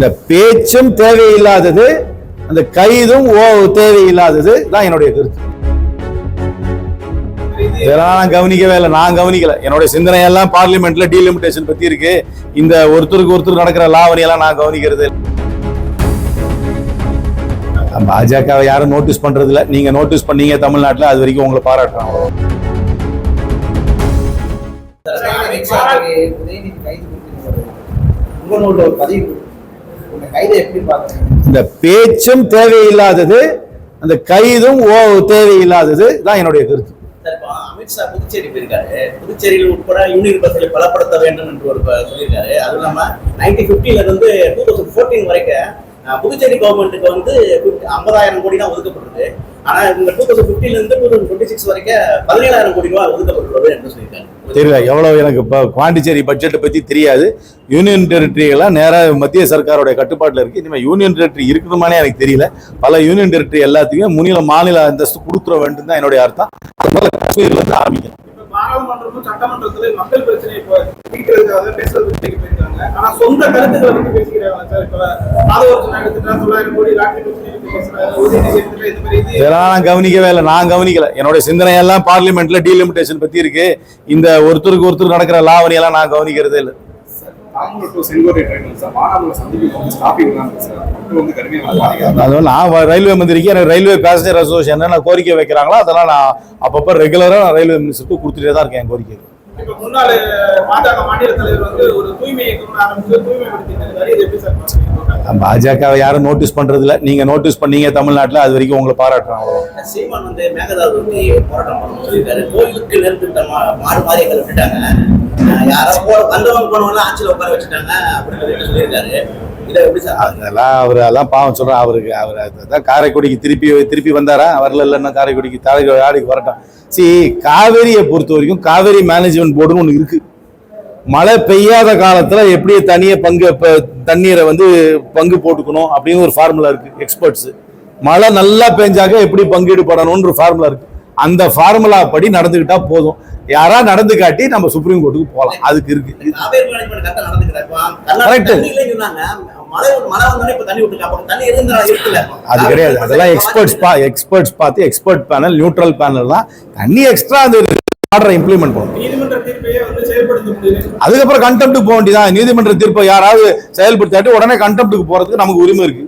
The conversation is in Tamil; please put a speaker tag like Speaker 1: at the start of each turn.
Speaker 1: இந்த பேச்சும் தேவையில்லாதது, அந்த கைதும் தேவையில்லாதது தான் என்னுடைய கருத்து. இதெல்லாம் நான் கவனிக்கவே இல்லை, நான் கவனிக்கல. என்னுடைய சிந்தனை எல்லாம் பார்லிமெண்ட்ல டீலிமிட்டேஷன் பத்தி இருக்கு. இந்த ஒருத்தருக்கு ஒருத்தர் நடக்கிற லாவணி எல்லாம் நான் கவனிக்கிறது. பாஜகவை யாரும் நோட்டீஸ் பண்றது இல்ல. நீங்க நோட்டீஸ் பண்ணீங்க தமிழ்நாட்டில், அது வரைக்கும் உங்களை பாராட்டுறாங்க. இந்த பேச்சும் தேவையில்லாதது, அந்த கைதும் தேவையில்லாதது தான் என்னுடைய கருத்து.
Speaker 2: அமித்ஷா புதுச்சேரி போயிருக்காரு. புதுச்சேரியில் உட்பட யூனியன் பஸ்களை பலப்படுத்த வேண்டும் என்று ஒரு சொல்லியிருக்காரு. அது இல்லாம 1950 இருந்து 2014 வரைக்கும் புதுச்சேரி கவர்மெண்ட்டுக்கு வந்து 50,000 கோடி தான் ஒதுக்கப்பட்டிருக்கு. ஆனா இந்த 2015 இருந்து 2026 வரைக்கும் 17,000 கோடி ரூபாய் ஒதுக்கப்பட்டுள்ளது என்று சொல்லியிருக்காங்க.
Speaker 1: தெரியல எவ்வளவு, எனக்கு பாண்டிச்சேரி பட்ஜெட்டை பத்தி தெரியாது. யூனியன் டெரிட்டரி எல்லாம் நேராக மத்திய சர்க்காரோட கட்டுப்பாட்டில் இருக்கு. இனிமேல் யூனியன் டெரிட்டரி இருக்கணுமானே எனக்கு தெரியல. பல யூனியன் டெரிட்டரி எல்லாத்துக்குமே மாநில அந்தஸ்து கொடுத்துட வேண்டும் தான் என்னுடைய அர்த்தம். காஷ்மீர்ல இருந்து ஆரம்பிக்கும்.
Speaker 3: பாராளுமன்றமும் சட்டமன்றத்தில் மக்கள் பிரச்சனையை தீர்க்கிறதுக்காக பேசுறதுக்கு போயிருக்காங்க. ஆனா சொந்த கருத்துக்களை பற்றி பேசிக்கிறாங்க சார். இப்ப ஆதரவு எடுத்துட்டா 900 கோடி லாட்டரி பிரச்சனை பேசுறாங்க.
Speaker 1: இதெல்லாம் நான் கவனிக்கவே இல்லை, நான் கவனிக்கல. என்னுடைய சிந்தனை எல்லாம் பார்லிமெண்ட்ல டீலிமிட்டேஷன் பத்தி இருக்கு. இந்த ஒருத்தருக்கு ஒருத்தர் நடக்கிற லாவணி எல்லாம் நான் கவனிக்கிறதே இல்லை. நான் ரயில்வே மந்திரிக்கு எனக்கு ரயில்வே பேசஞ்சர் அசோசியேஷன் என்னென்ன கோரிக்கை வைக்கிறாங்களோ அதெல்லாம் நான் அப்பப்போ ரெகுலரா ரயில்வே மினிஸ்டருக்கு கொடுத்துட்டே தான் இருக்கேன் என் கோரிக்கை.
Speaker 3: முன்னாள் பாஜக மாநில தலைவர் வந்து ஒரு தூய்மை
Speaker 1: பாஜகவை யாரும் நோட்டீஸ் பண்றது இல்ல. நீங்க நோட்டீஸ் பண்ணீங்க தமிழ்நாட்டில், அது வரைக்கும் உங்களை பாராட்டுறாங்க.
Speaker 2: சீமான் வந்து மேகதாதுக்கு போராட்டம் பண்ண சொல்லியிருக்காரு. கோயிலுக்கு நெருங்கிட்ட மாடு மாதிரி விட்டுட்டாங்க. யாரோ வந்தவங்க போனவங்க ஆட்சியில் உட்கார வச்சுட்டாங்க அப்படின்னு சொல்லியிருக்காரு.
Speaker 1: அதெல்லாம் அதெல்லாம் பாவம் சொல்றேன். அவர் காரைக்குடிக்கு திருப்பி வந்தாரா? வரல இல்லைன்னா காரைக்குடிக்கு ஆடிக்கு வரட்டும். காவேரியை பொறுத்த வரைக்கும் காவேரி மேனேஜ்மெண்ட் போர்டுன்னு ஒன்று இருக்கு. மழை பெய்யாத காலத்துல எப்படி தண்ணீரை வந்து பங்கு போட்டுக்கணும் அப்படின்னு ஒரு ஃபார்முலா இருக்கு. எக்ஸ்பர்ட்ஸ் மழை நல்லா பெஞ்சாக்க எப்படி பங்கீடு பண்ணணும்னு ஃபார்முலா இருக்கு. அந்த ஃபார்முலா படி நடந்துக்கிட்டா போதும். யாரா நடந்து காட்டி நம்ம சுப்ரீம் கோர்ட்டுக்கு போகலாம். அதுக்கு இருக்கு. அது கிடையாது. அதெல்லாம் எக்ஸ்பர்ட்ஸ் பார்த்து எக்ஸ்பர்ட் பேனல், நியூட்ரல் பேனல் தான் தண்ணி எக்ஸ்ட்ரா அந்த ஆர்டரை இம்ப்ளிமெண்ட் பண்ணும். அதுக்கப்புறம் கண்டெம்ப்டுக்கு போக வேண்டியதான். நீதிமன்ற தீர்ப்பை யாராவது செயல்படுத்தாட்டி உடனே கண்டெம்ப்டுக்கு போறதுக்கு நமக்கு உரிமை இருக்கு.